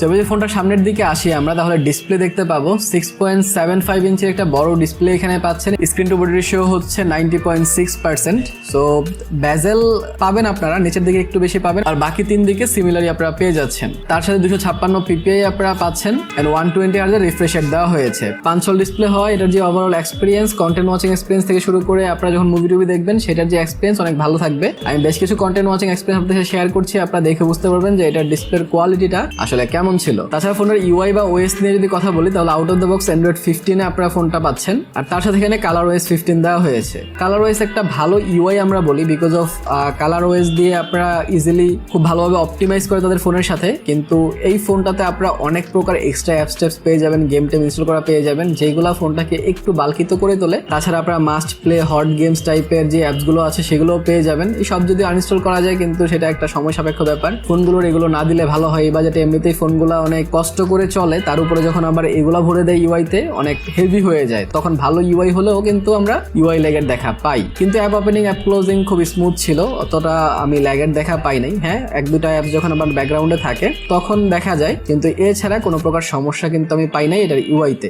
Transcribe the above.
যদি ফোনটা সামনের দিকে আসি আমরা, তাহলে ডিসপ্লে দেখতে পাবো 6.75 ইঞ্চির একটা বড় ডিসপ্লে এখানে পাচ্ছেন। স্ক্রিন টু বডি রেশিও হচ্ছে 90.6%। সো বেজেল পাবেন আপনারা নিচের দিকে একটু বেশি পাবেন, আর বাকি 3 দিকে সিমিলারই আপনারা পেয়ে যাচ্ছেন। তার সাথে 256 পিপিআই আপনারা পাচ্ছেন এন্ড 120 হার্জ রিফ্রেশ রেট দেওয়া হয়েছে। 5 ডিসপ্লে হয়, এটার যে overall experience, content watching experience থেকে শুরু করে আপনারা যখন মুভি টুভি দেখবেন সেটার যে এক্সপিরিয়েন্স অনেক ভালো থাকবে। আমি বেশ কিছু কন্টেন্ট ওয়াচিং এক্সপিরিয়েন্স আপনাদের সাথে শেয়ার করছি, আপনারা দেখে বুঝতে পারবেন যে এটার ডিসপ্লের কোয়ালিটিটা আসলে কেমন ছিল। তাছাড়া ফোনের ইউআই বা ওএস নিয়ে যদি কথা বলি, তাহলে out of the box Android 15 আপনারা ফোনটা পাচ্ছেন, আর তার সাথে এখানে কালার ওএস 15 দেওয়া হয়েছে। কালার ওএস একটা ভালো ইউআই আমরা বলি, বিকজ অফ কালার ওএস দিয়ে আপনারা ইজিলি খুব ভালোভাবে অপটিমাইজ করে তাদের ফোনের সাথে। কিন্তু এই ফোনটাতে আপনারা অনেক প্রকার এক্সট্রা অ্যাপস পেয়ে যাবেন, গেম টেম ইনস্টল করা পেয়ে যাবেন, যেগুলো ফোনটাকে একটু বালকিত করে তোলে। তাছাড়া আপনারা মাস্ট প্লে হট গেমস টাইপের যে অ্যাপসগুলো আছে সেগুলোও পেয়ে যাবেন। এই সব যদি আনইনস্টল করা যায় কিন্তু সেটা একটা সময় সাপেক্ষ ব্যাপার, ফোনগুলোর এগুলো না দিলে ভালো হয়। এই বাজেটে এমনিতেই ফোনগুলো অনেক কষ্ট করে চলে, তার উপরে যখন আবার এগুলা ভরে দেয় ইউআইতে অনেক হেভি হয়ে যায়, তখন ভালো ইউআই হলেও কিন্তু আমরা ইউআই ল্যাগের দেখা পাই। কিন্তু অ্যাপ ওপেনিং অ্যাপ ক্লোজিং খুব স্মুথ ছিল, অতটা আমি ল্যাগের দেখা পাই নাই। হ্যাঁ, 1-2টা অ্যাপ যখন আবার ব্যাকগ্রাউন্ডে থাকে তখন দেখা যায়, কিন্তু এছাড়া কোনো প্রকার সমস্যা কিন্তু আমি পাই নাই এটার ইউআইতে।